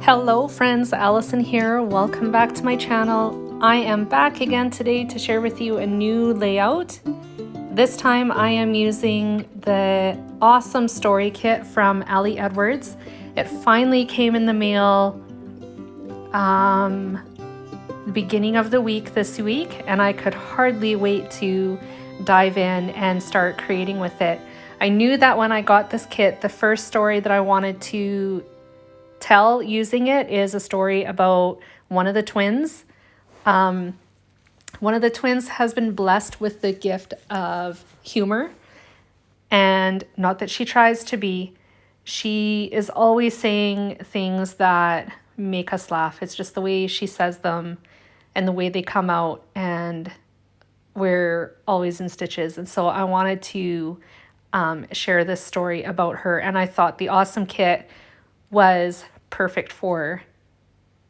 Hello friends, Allison here. Welcome back to my channel. I am back again today to share with you a new layout. This time I am using the awesome story kit from Ali Edwards. It finally came in the mail the beginning of the week this week, and I could hardly wait to dive in and start creating with it. I knew that when I got this kit, the first story that I wanted to tell using it is a story about one of the twins. One of the twins has been blessed with the gift of humor, and not that she tries to be. She is always saying things that make us laugh. It's just the way she says them and the way they come out, and we're always in stitches. And so I wanted to share this story about her, and I thought the awesome kit was perfect for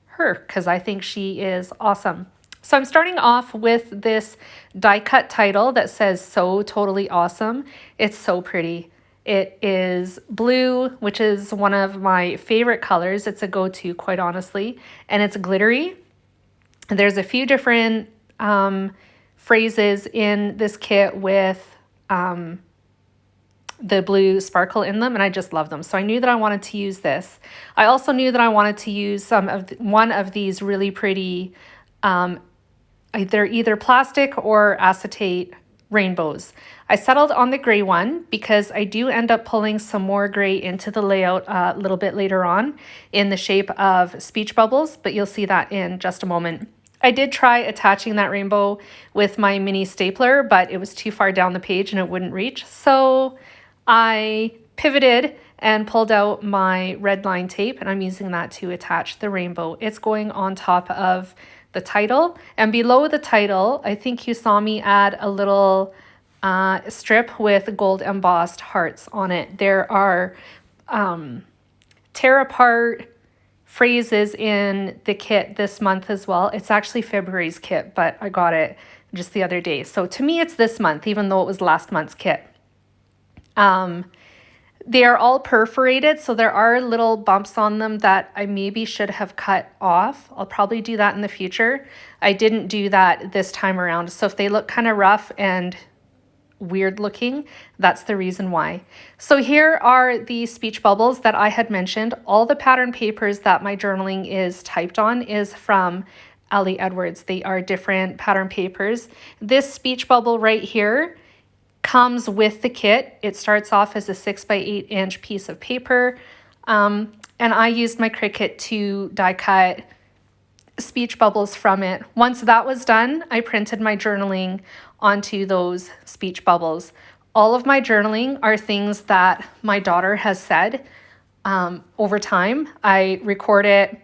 her because I think she is awesome. So I'm starting off with this die cut title that says "So Totally Awesome." It's so pretty. It is blue, which is one of my favorite colors. It's a go-to, quite honestly, and it's glittery. There's a few different phrases in this kit with the blue sparkle in them, and I just love them. So I knew that I wanted to use this. I also knew that I wanted to use one of these really pretty, they're either plastic or acetate rainbows. I settled on the gray one because I do end up pulling some more gray into the layout a little bit later on in the shape of speech bubbles, but you'll see that in just a moment. I did try attaching that rainbow with my mini stapler, but it was too far down the page and it wouldn't reach. So I pivoted and pulled out my red line tape, and I'm using that to attach the rainbow. It's going on top of the title, and below the title, I think you saw me add a little strip with gold embossed hearts on it. There are tear apart phrases in the kit this month as well. It's actually February's kit, but I got it just the other day. So to me, it's this month, even though it was last month's kit. They are all perforated, so there are little bumps on them that I maybe should have cut off. I'll probably do that in the future. I didn't do that this time around. So if they look kind of rough and weird looking, that's the reason why. So here are the speech bubbles that I had mentioned. All the pattern papers that my journaling is typed on is from Ali Edwards. They are different pattern papers. This speech bubble right here comes with the kit. It starts off as a 6x8 piece of paper, and I used my Cricut to die cut speech bubbles from it. Once that was done, I printed my journaling onto those speech bubbles. All of my journaling are things that my daughter has said over time. I record it,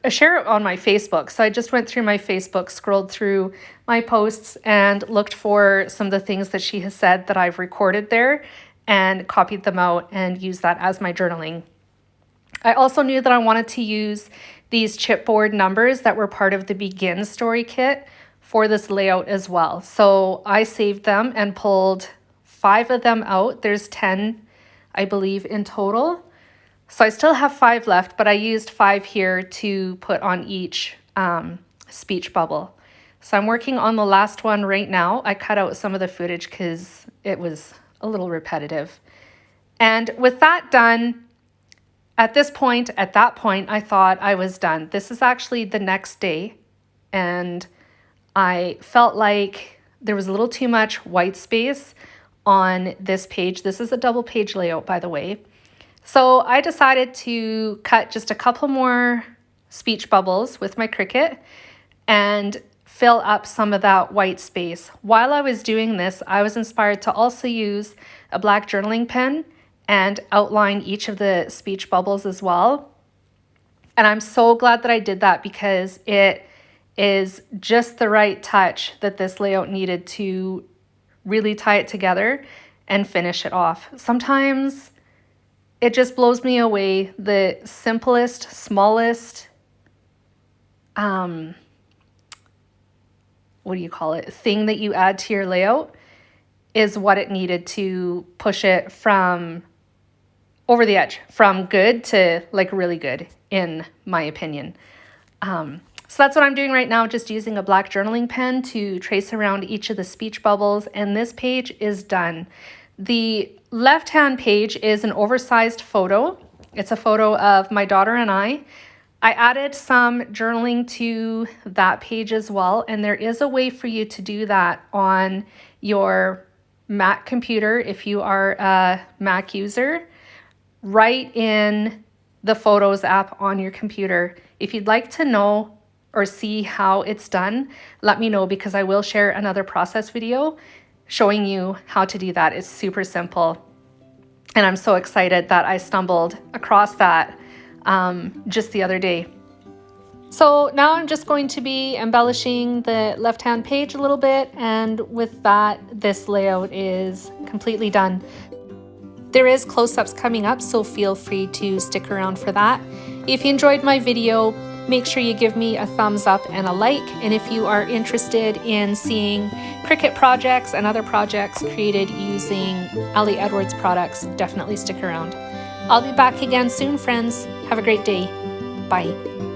I share it on my Facebook. So I just went through my Facebook, scrolled through my posts, and looked for some of the things that she has said that I've recorded there and copied them out and used that as my journaling. I also knew that I wanted to use these chipboard numbers that were part of the Begin story kit for this layout as well. So I saved them and pulled 5 of them out. There's 10, I believe, in total. So I still have 5 left, but I used 5 here to put on each speech bubble. So I'm working on the last one right now. I cut out some of the footage because it was a little repetitive. And with that done, at that point, I thought I was done. This is actually the next day, and I felt like there was a little too much white space on this page. This is a double page layout, by the way. So I decided to cut just a couple more speech bubbles with my Cricut and fill up some of that white space. While I was doing this, I was inspired to also use a black journaling pen and outline each of the speech bubbles as well. And I'm so glad that I did that because it is just the right touch that this layout needed to really tie it together and finish it off. Sometimes it just blows me away. The simplest, smallest, thing that you add to your layout is what it needed to push it from over the edge from good to like really good, in my opinion. So that's what I'm doing right now, just using a black journaling pen to trace around each of the speech bubbles, and this page is done. The left-hand page is an oversized photo. It's a photo of my daughter and I. I added some journaling to that page as well, and there is a way for you to do that on your Mac computer if you are a Mac user, right in the Photos app on your computer. If you'd like to know or see how it's done, let me know, because I will share another process video showing you how to do that. It's super simple. And I'm so excited that I stumbled across that just the other day. So now I'm just going to be embellishing the left-hand page a little bit, and with that, this layout is completely done. There is close-ups coming up, so feel free to stick around for that. If you enjoyed my video, make sure you give me a thumbs up and a like, and if you are interested in seeing Cricut projects and other projects created using Ali Edwards products, definitely stick around. I'll be back again soon, friends. Have a great day. Bye.